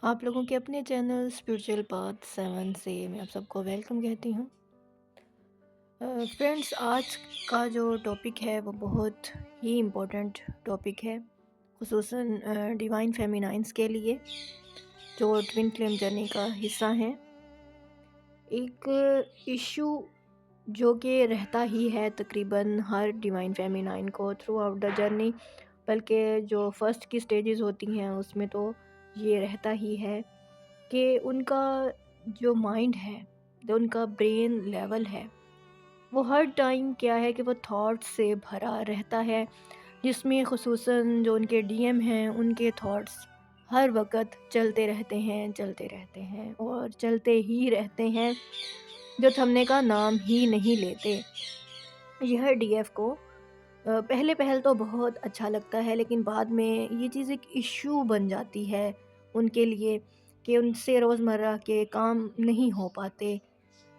आप लोगों के अपने चैनल स्पिरिचुअल पाथ 7 से मैं आप सबको वेलकम कहती हूँ। फ्रेंड्स, आज का जो टॉपिक है वो बहुत ही इम्पोर्टेंट टॉपिक है, खुसूसन डिवाइन फेमिनाइंस के लिए जो ट्विन फ्लेम जर्नी का हिस्सा हैं। एक इशू जो कि रहता ही है तकरीबन हर डिवाइन फेमिनाइन को थ्रू आउट द जर्नी, बल्कि जो फर्स्ट की स्टेजेस होती हैं उसमें तो ये रहता ही है कि उनका जो माइंड है, जो उनका ब्रेन लेवल है, वो हर टाइम क्या है कि वो थॉट्स से भरा रहता है, जिसमें खुसूसन जो उनके डीएम हैं उनके थॉट्स हर वक्त चलते रहते हैं और चलते ही रहते हैं, जो थमने का नाम ही नहीं लेते। यह डीएफ को पहले पहल तो बहुत अच्छा लगता है, लेकिन बाद में ये चीज़ एक इश्यू बन जाती है उनके लिए कि उनसे रोज़मर्रा के काम नहीं हो पाते।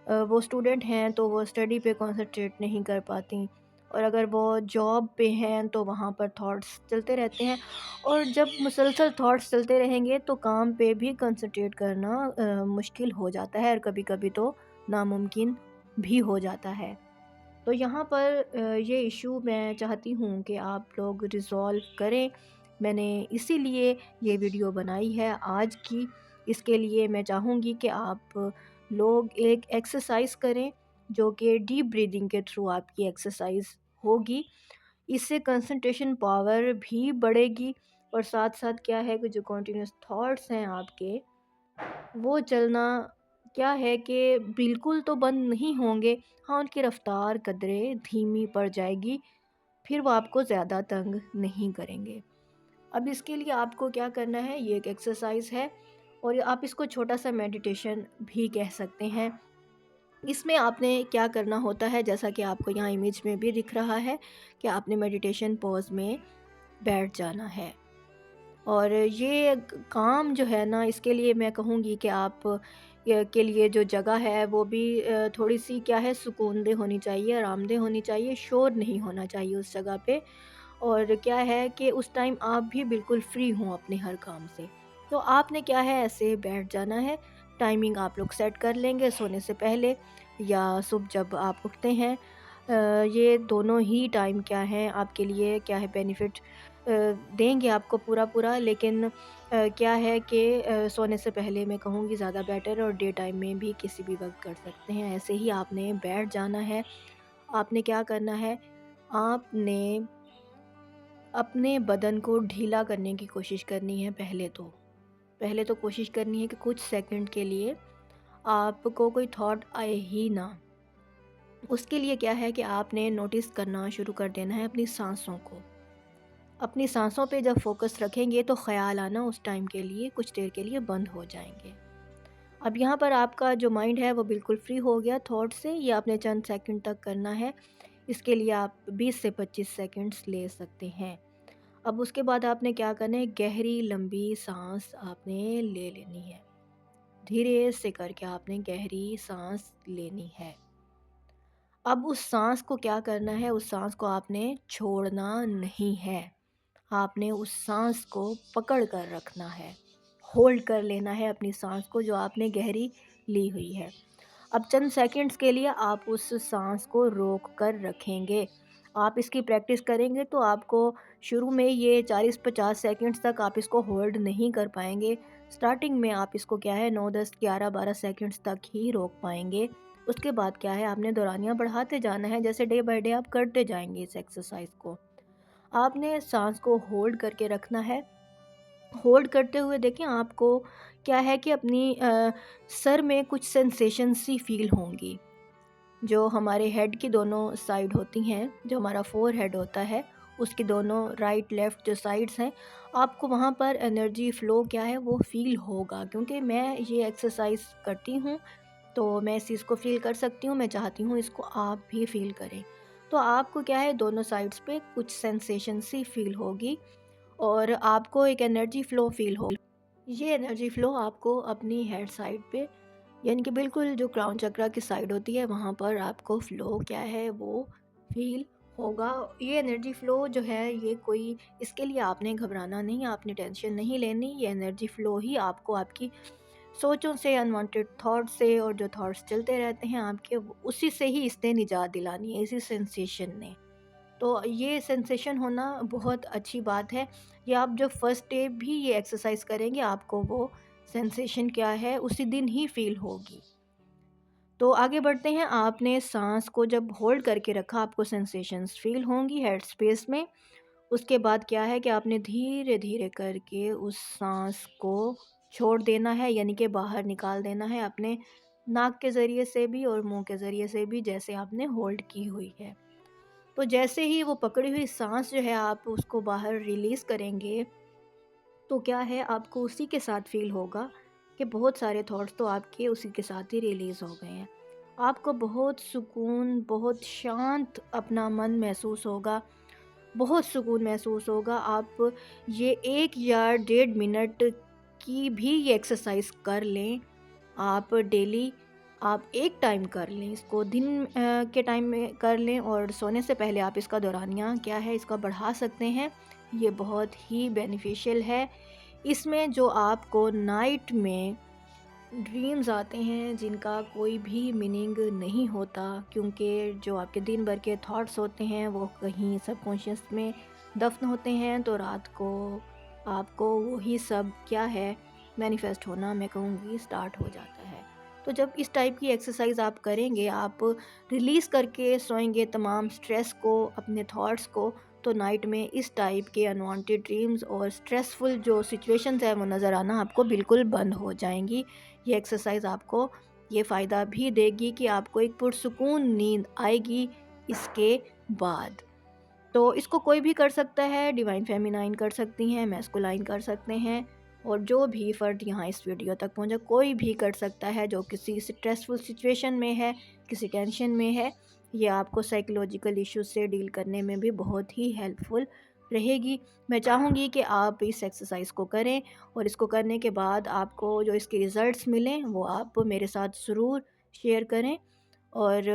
वो स्टूडेंट हैं तो वो स्टडी पे कंसंट्रेट नहीं कर पाती, और अगर वो जॉब पे हैं तो वहाँ पर थॉट्स चलते रहते हैं, और जब मुसलसल थॉट्स चलते रहेंगे तो काम पे भी कंसंट्रेट करना मुश्किल हो जाता है, और कभी-कभी तो नामुमकिन भी हो जाता है। तो यहाँ पर ये इशू मैं चाहती हूँ कि आप लोग रिज़ॉल्व करें। मैंने इसीलिए ये वीडियो बनाई है आज की। इसके लिए मैं चाहूँगी कि आप लोग एक एक्सरसाइज करें, जो कि डीप ब्रीदिंग के थ्रू आपकी एक्सरसाइज होगी। इससे कंसंट्रेशन पावर भी बढ़ेगी, और साथ साथ क्या है कि जो कॉन्टिन्यूस थॉट्स हैं आपके, वो चलना क्या है कि बिल्कुल तो बंद नहीं होंगे। हाँ, उनकी रफ़्तार कदरे धीमी पड़ जाएगी, फिर वो आपको ज़्यादा तंग नहीं करेंगे। अब इसके लिए आपको क्या करना है, ये एक एक्सरसाइज़ है, और आप इसको छोटा-सा मेडिटेशन भी कह सकते हैं। इसमें आपने क्या करना होता है, जैसा कि आपको यहाँ इमेज में भी दिख रहा है, कि आपने मेडिटेशन पॉज़ में बैठ जाना है। और ये काम जो है ना, इसके लिए मैं कहूँगी कि आप के लिए जो जगह है वो भी थोड़ी-सी क्या है, सुकूनदेह होनी चाहिए, आरामदेह होनी चाहिए, शोर नहीं होना चाहिए उस जगह पे। और क्या है कि उस टाइम आप भी बिल्कुल फ्री हों अपने हर काम से। तो आपने क्या है, ऐसे बैठ जाना है। टाइमिंग आप लोग सेट कर लेंगे सोने से पहले या सुबह जब आप उठते हैं। ये दोनों ही टाइम क्या है आपके लिए, क्या है, बेनिफिट देंगे आपको पूरा-पूरा। लेकिन क्या है कि सोने से पहले मैं कहूँगी ज़्यादा बेटर, और डे टाइम में भी किसी भी वक़्त कर सकते हैं। ऐसे ही आपने बैठ जाना है। आपने क्या करना है, आपने अपने बदन को ढीला करने की कोशिश करनी है पहले तो। पहले तो कोशिश करनी है कि कुछ सेकंड के लिए आपको कोई थॉट आए ही ना। उसके लिए क्या है कि आपने नोटिस करना शुरू कर देना है अपनी साँसों को। अपनी साँसों पे जब फ़ोकस रखेंगे तो ख़्याल आना उस टाइम के लिए, कुछ देर के लिए बंद हो जाएँगे। अब यहाँ पर आपका जो माइंड है वो बिल्कुल फ्री हो गया थॉट से। ये आपने चंद सेकंड तक करना है। इसके लिए आप 20 से 25 सेकंड्स ले सकते हैं। अब उसके बाद आपने क्या करना है, गहरी लंबी साँस आपने ले लेनी है। धीरे से करके आपने गहरी साँस लेनी है। अब उस साँस को क्या करना है, उस साँस को आपने छोड़ना नहीं है। आपने उस साँस को पकड़ कर रखना है। होल्ड कर लेना है अपनी साँस को, जो आपने गहरी ली हुई है। अब चंद सेकंड्स के लिए आप उस साँस को रोक कर रखेंगे। आप इसकी प्रैक्टिस करेंगे तो आपको शुरू में ये 40-50 सेकंड्स तक आप इसको होल्ड नहीं कर पाएँगे। स्टार्टिंग में आप इसको क्या है 9, 10, 11, 12 सेकंड्स तक ही रोक पाएँगे। उसके बाद क्या है, आपने दौरानियाँ बढ़ाते जाना है, जैसे डे बाय डे आप करते जाएँगे इस एक्सरसाइज़ को। आपने साँस को होल्ड करके रखना है। होल्ड करते हुए देखें, आपको क्या है कि अपनी सर में कुछ सेंसेशन सी फ़ील होंगी। जो हमारे हेड की दोनों साइड होती हैं, जो हमारा फ़ोरहेड होता है, उसकी दोनों राइट लेफ़्ट जो साइड्स हैं, आपको वहाँ पर एनर्जी फ़्लो क्या है वो फ़ील होगा। क्योंकि मैं ये एक्सरसाइज़ करती हूँ, तो मैं इस चीज़ को फ़ील कर सकती हूँ। मैं चाहती हूँ इसको आप भी फ़ील करें। तो आपको क्या है, दोनों साइड्स पे कुछ सेंसेशन सी फ़ील होगी, और आपको एक एनर्जी फ़्लो फ़ील हो। ये एनर्जी फ़्लो आपको अपनी हेड साइड पे, यानी कि बिल्कुल जो क्राउन चक्रा की साइड होती है, वहाँ पर आपको फ़्लो क्या है वो फ़ील होगा। ये एनर्जी फ़्लो जो है ये कोई इसके लिए आपने घबराना नहीं, आपने टेंशन नहीं लेनी। ये एनर्जी फ़्लो ही आपको आपकी सोचों से, अनवांटेड थॉट से और जो थॉट्स चलते रहते हैं आपके उसी से ही इसने निजात दिलानी है, इसी सेंसेशन ने। तो ये सेंसेशन होना बहुत अच्छी बात है। ये आप जब फर्स्ट डे भी ये एक्सरसाइज करेंगे आपको वो सेंसेशन क्या है उसी दिन ही फ़ील होगी। तो आगे बढ़ते हैं, आपने साँस को जब होल्ड करके रखा आपको सेंसेशंस फ़ील होंगी हेड स्पेस में। उसके बाद क्या है कि आपने धीरे-धीरे करके उस साँस को छोड़ देना है, यानी कि बाहर निकाल देना है अपने नाक के ज़रिए से भी और मुँह के ज़रिए से भी, जैसे आपने होल्ड की हुई है। तो जैसे ही वो पकड़ी हुई साँस जो है आप उसको बाहर रिलीज़ करेंगे, तो क्या है आपको उसी के साथ फ़ील होगा कि बहुत सारे थॉट्स तो आपके उसी के साथ ही रिलीज़ हो गए हैं। आपको बहुत सुकून, बहुत शांत अपना मन महसूस होगा, बहुत सुकून महसूस होगा। आप ये 1 या डेढ़ मिनट की भी ये एक्सरसाइज़ कर लें आप डेली। आप एक टाइम कर लें इसको, दिन के टाइम में कर लें और सोने से पहले आप इसका दौरानिया क्या है इसका बढ़ा सकते हैं। ये बहुत ही बेनिफिशियल है। इसमें जो आपको नाइट में ड्रीम्स आते हैं जिनका कोई भी मीनिंग नहीं होता, क्योंकि जो आपके दिन भर के थॉट्स होते हैं वो कहीं सबकॉन्शियस में दफन होते हैं, तो रात को आपको वही सब क्या है मैनिफेस्ट होना मैं कहूँगी स्टार्ट हो जाता है। तो जब इस टाइप की एक्सरसाइज आप करेंगे, आप रिलीज़ करके सोएंगे तमाम स्ट्रेस को, अपने थॉट्स को, तो नाइट में इस टाइप के अनवांटेड ड्रीम्स और स्ट्रेसफुल जो सिचुएशंस है वो नज़र आना आपको बिल्कुल बंद हो जाएंगी। ये एक्सरसाइज आपको ये फ़ायदा भी देगी कि आपको एक पुरसुकून नींद आएगी इसके बाद। तो इसको कोई भी कर सकता है, डिवाइन फेमिनाइन कर सकती हैं, मैस्कुलाइन कर सकते हैं, और जो भी फ़र्द यहाँ इस वीडियो तक पहुँचा कोई भी कर सकता है जो किसी स्ट्रेसफुल सिचुएशन में है, किसी टेंशन में है। ये आपको साइकोलॉजिकल इश्यूज से डील करने में भी बहुत ही हेल्पफुल रहेगी। मैं चाहूँगी कि आप इस एक्सरसाइज को करें और इसको करने के बाद आपको जो इसके रिज़ल्ट्स मिलें वो आप मेरे साथ ज़रूर शेयर करें, और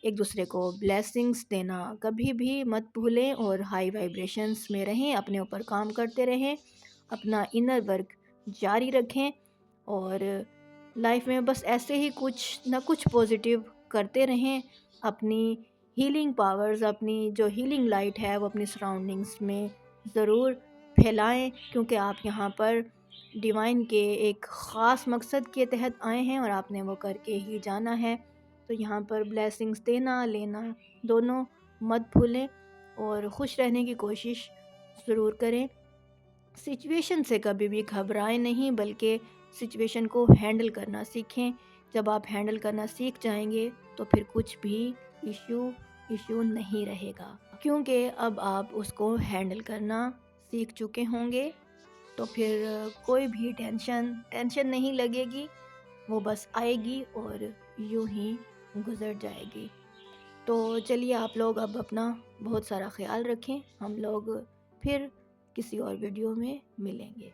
एक दूसरे को ब्लेसिंग्स देना कभी भी मत भूलें, और हाई वाइब्रेशंस में रहें, अपने ऊपर काम करते रहें, अपना इनर वर्क जारी रखें, और लाइफ में बस ऐसे ही कुछ ना कुछ पॉजिटिव करते रहें। अपनी हीलिंग पावर्स, अपनी जो हीलिंग लाइट है वो अपनी सराउंडिंग्स में ज़रूर फैलाएं, क्योंकि आप यहाँ पर डिवाइन के एक ख़ास मकसद के तहत आए हैं और आपने वो करके ही जाना है। तो यहाँ पर ब्लेसिंग्स देना लेना दोनों मत भूलें, और खुश रहने की कोशिश ज़रूर करें। सिचुएशन से कभी भी घबराएं नहीं, बल्कि सिचुएशन को हैंडल करना सीखें। जब आप हैंडल करना सीख जाएंगे तो फिर कुछ भी इशू नहीं रहेगा, क्योंकि अब आप उसको हैंडल करना सीख चुके होंगे। तो फिर कोई भी टेंशन नहीं लगेगी, वो बस आएगी और यूं ही गुज़र जाएगी। तो चलिए आप लोग अब अपना बहुत सारा ख्याल रखें, हम लोग फिर किसी और वीडियो में मिलेंगे।